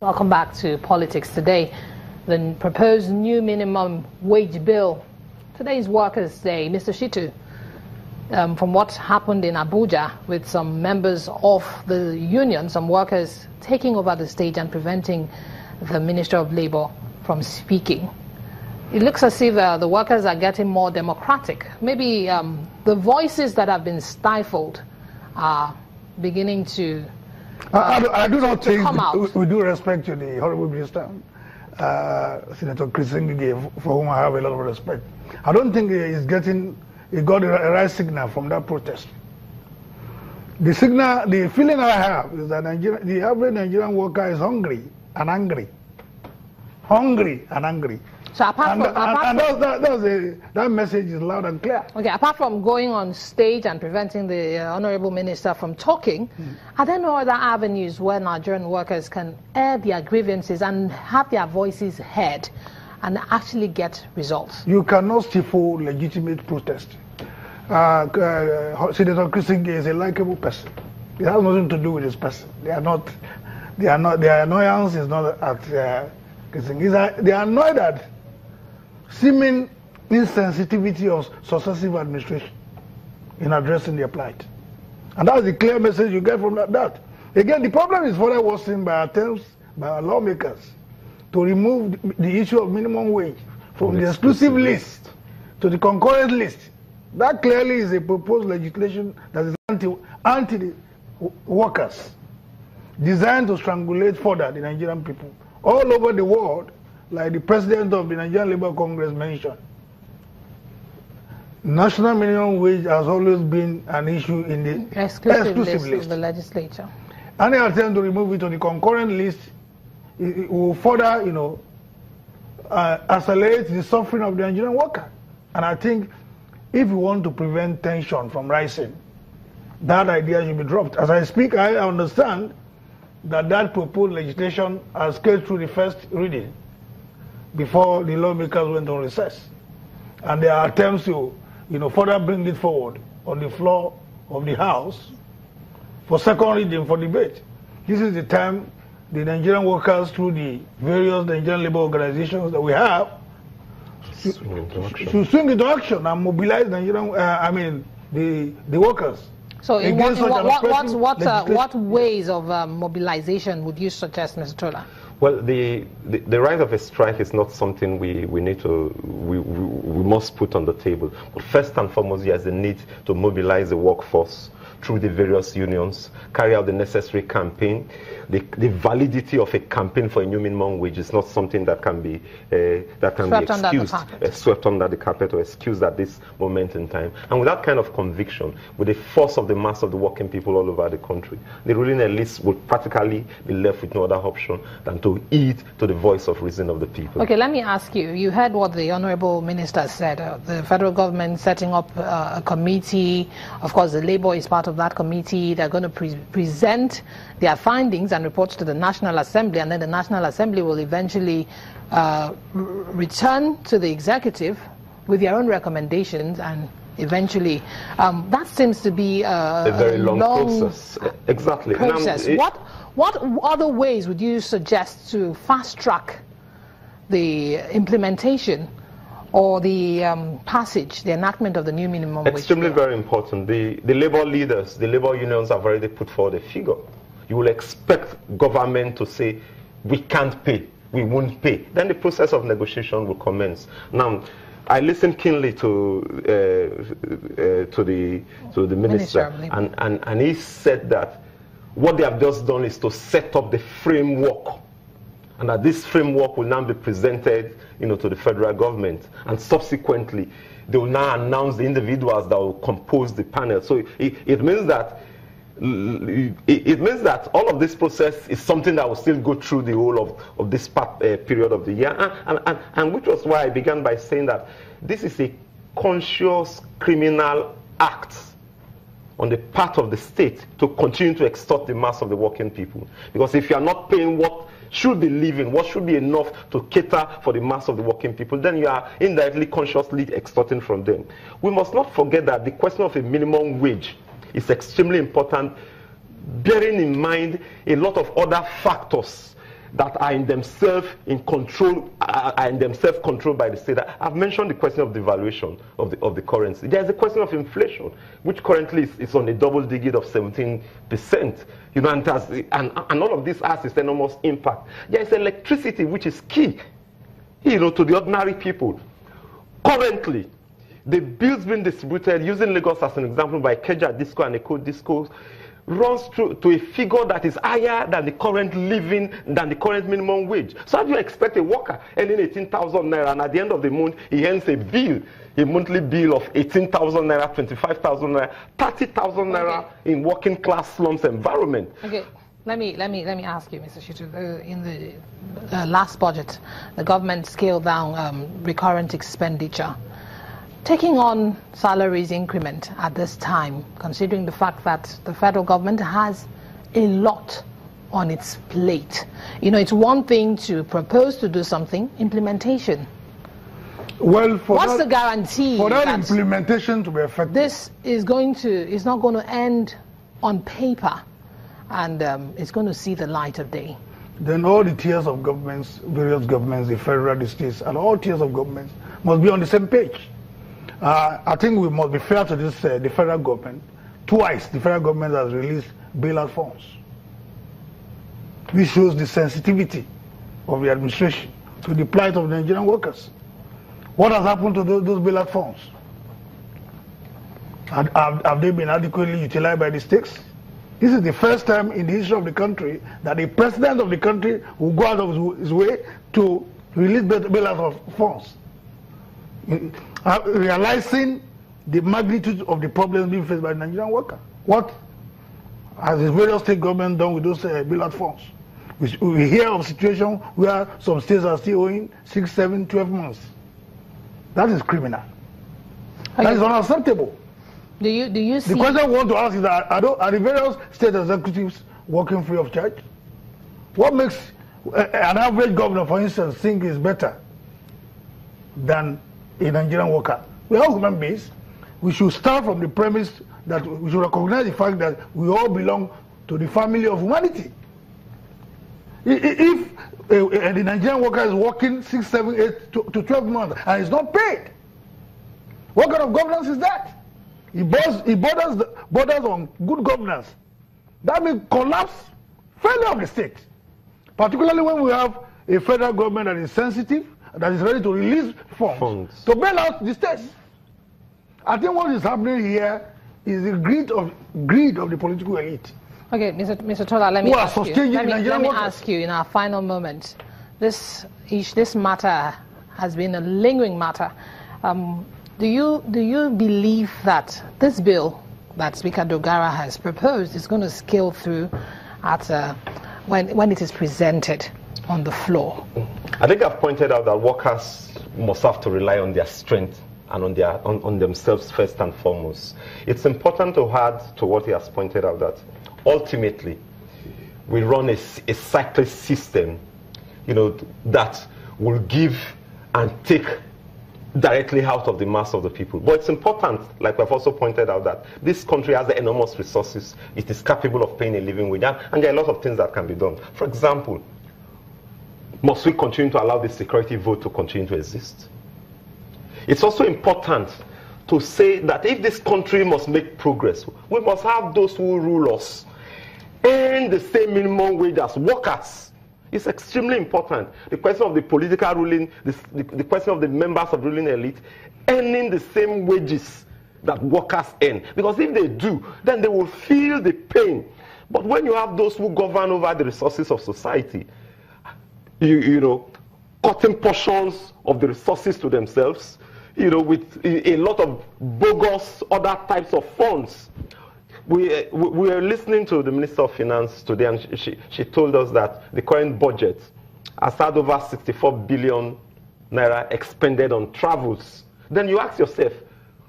Welcome back to Politics Today. The proposed new minimum wage bill. Today is Workers' Day. Mr. Shitu, from what happened in Abuja with some members of the union, some workers taking over the stage and preventing the Minister of Labour from speaking, it looks as if the workers are getting more democratic. Maybe the voices that have been stifled are beginning to I do not think, with due respect to the Honourable Minister, Senator Chris Ngige, for whom I have a lot of respect, I don't think he got a right signal from that protest. The feeling I have is that the average Nigerian worker is hungry and angry. Hungry and angry. So that message is loud and clear. Okay, apart from going on stage and preventing the Honourable Minister from talking, are there no other avenues where Nigerian workers can air their grievances and have their voices heard and actually get results? You cannot stifle legitimate protest. Senator Chris Ngige is a likable person. It has nothing to do with his person. Their annoyance is not at Chris Ngige. They are annoyed at seeming insensitivity of successive administration in addressing their plight. And that's the clear message you get from that. Again, the problem is further worsened by attempts by our lawmakers to remove the issue of minimum wage from the exclusive list to the concurrent list. That clearly is a proposed legislation that is anti-workers, designed to strangulate further the Nigerian people. All over the world, like the president of the Nigerian Labour Congress mentioned, national minimum wage has always been an issue in the exclusive list of the legislature. Any attempt to remove it to the concurrent list, it will further, accelerate the suffering of the Nigerian worker. And I think if we want to prevent tension from rising, that idea should be dropped. As I speak, I understand that proposed legislation has scaled through the first reading before the lawmakers went on recess. And there are attempts to further bring it forward on the floor of the House for second reading, for debate. This is the time the Nigerian workers, through the various Nigerian labor organizations that we have, should swing into action and mobilize Nigerian, the workers. So in what ways of mobilization would you suggest, Mr. Tola? Well, the right of a strike is not something we must put on the table. But first and foremost, there's a need to mobilize the workforce through the various unions, carry out the necessary campaign. The validity of a campaign for a new minimum wage is not something that can be excused, swept under the carpet or excused at this moment in time. And with that kind of conviction, with the force of the mass of the working people all over the country, the ruling elites will practically be left with no other option than to heed to the voice of reason of the people. Okay, let me ask you. You heard what the Honourable Minister said. The federal government setting up a committee. Of course, the Labour is part of that committee. They're going to present their findings and reports to the National Assembly, and then the National Assembly will eventually return to the executive with their own recommendations, and eventually that seems to be a very long process. Exactly. Process. What other ways would you suggest to fast track the implementation or the passage, the enactment of the new minimum wage? Extremely very important. The labor leaders, the labor unions have already put forward a figure. You will expect government to say, we can't pay, we won't pay. Then the process of negotiation will commence. Now, I listened keenly to the minister, and he said that what they have just done is to set up the framework, and that this framework will now be presented, to the federal government, and subsequently they will now announce the individuals that will compose the panel. So it means that all of this process is something that will still go through the whole of this period of the year, and which was why I began by saying that this is a conscious criminal act on the part of the state to continue to extort the mass of the working people. Because if you are not paying what should be living, what should be enough to cater for the mass of the working people, then you are indirectly, consciously extorting from them. We must not forget that the question of a minimum wage is extremely important, bearing in mind a lot of other factors that are in themselves controlled by the state. I've mentioned the question of devaluation of the currency. There's a question of inflation, which currently is on a double digit of 17%. And all of this has an enormous impact. There is electricity, which is key, to the ordinary people. Currently, the bills being distributed, using Lagos as an example, by Keja Disco and Eco Disco, runs to a figure that is higher than the current minimum wage. So how do you expect a worker earning 18,000 naira, and at the end of the month he earns a monthly bill of 18,000 naira, 25,000 naira, 30,000 naira in working class slums environment? Okay. Let me ask you, Mr. Shitu. In the last budget, the government scaled down recurrent expenditure. Taking on salaries increment at this time, considering the fact that the federal government has a lot on its plate. It's one thing to propose to do something, implementation. Well, what's the guarantee for that implementation to be effective? This is not going to end on paper, and it's going to see the light of day. Then all the tiers of governments, various governments, the federal, the states, and all tiers of governments must be on the same page. I think we must be fair to this, the federal government. Twice the federal government has released bailout funds. This shows the sensitivity of the administration to the plight of the Nigerian workers. What has happened to those bailout funds? Have they been adequately utilized by the states? This is the first time in the history of the country that the president of the country will go out of his way to release bailout of funds. Realizing the magnitude of the problems being faced by the Nigerian worker. What has the various state government done with those bailout funds? We hear of situations where some states are still owing 6, 7, 12 months. That is criminal. That is unacceptable. Do you see? The question I want to ask is that are the various state executives working free of charge? What makes an average governor, for instance, think is better than a Nigerian worker? We are human beings. We should start from the premise that we should recognize the fact that we all belong to the family of humanity. If the Nigerian worker is working 6, 7, 8 to 12 months and is not paid, what kind of governance is that? It borders on good governance. That means collapse, failure of the state. Particularly when we have a federal government that is sensitive, that is ready to release funds to bail out the states. I think what is happening here is the greed of the political elite. Okay, Mr. Tola, let me ask you in our final moment. This matter has been a lingering matter. Do you believe that this bill that Speaker Dogara has proposed is going to scale through at when it is presented on the floor? I think I've pointed out that workers must have to rely on their strength and on themselves first and foremost. It's important to add to what he has pointed out that ultimately we run a cyclist system, that will give and take directly out of the mass of the people. But it's important, like we've also pointed out, that this country has enormous resources. It is capable of paying a living wage, and there are a lot of things that can be done. For example, must we continue to allow the security vote to continue to exist? It's also important to say that if this country must make progress, we must have those who rule us earn the same minimum wage as workers. It's extremely important. The question of the political ruling, the question of the members of the ruling elite earning the same wages that workers earn. Because if they do, then they will feel the pain. But when you have those who govern over the resources of society, cutting portions of the resources to themselves, with a lot of bogus other types of funds. We were listening to the Minister of Finance today, and she told us that the current budget has had over 64 billion naira expended on travels. Then you ask yourself,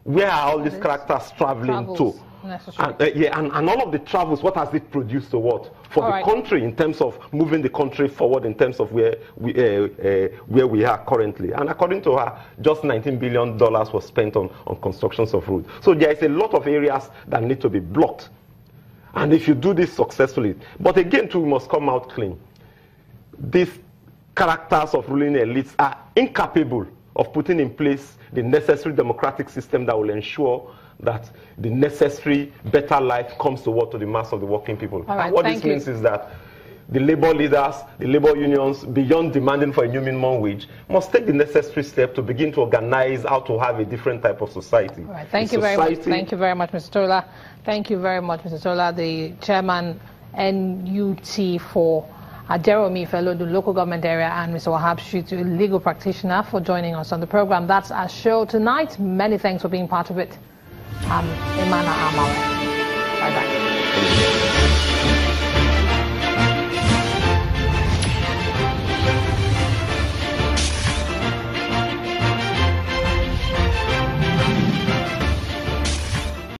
where are all these characters traveling to? And all of the travels, what has it produced to what? For the country, in terms of moving the country forward, in terms of where we are currently. And according to her, just $19 billion was spent on constructions of roads. So there is a lot of areas that need to be blocked. And if you do this successfully, but again too, we must come out clean. these characters of ruling elites are incapable of putting in place the necessary democratic system that will ensure that the necessary better life comes to the mass of the working people. All right, and what this means is that the labor leaders, the labor unions, beyond demanding for a new minimum wage, must take the necessary step to begin to organize how to have a different type of society. All right, thank you very much. Thank you very much, Mr. Tola. Thank you very much, Mr. Tola, the chairman NUT for Jeremy Fellow, the local government area, and Mr. Wahab Shitu, a legal practitioner, for joining us on the program. That's our show tonight. Many thanks for being part of it. I'm Imana Amale. Bye-bye.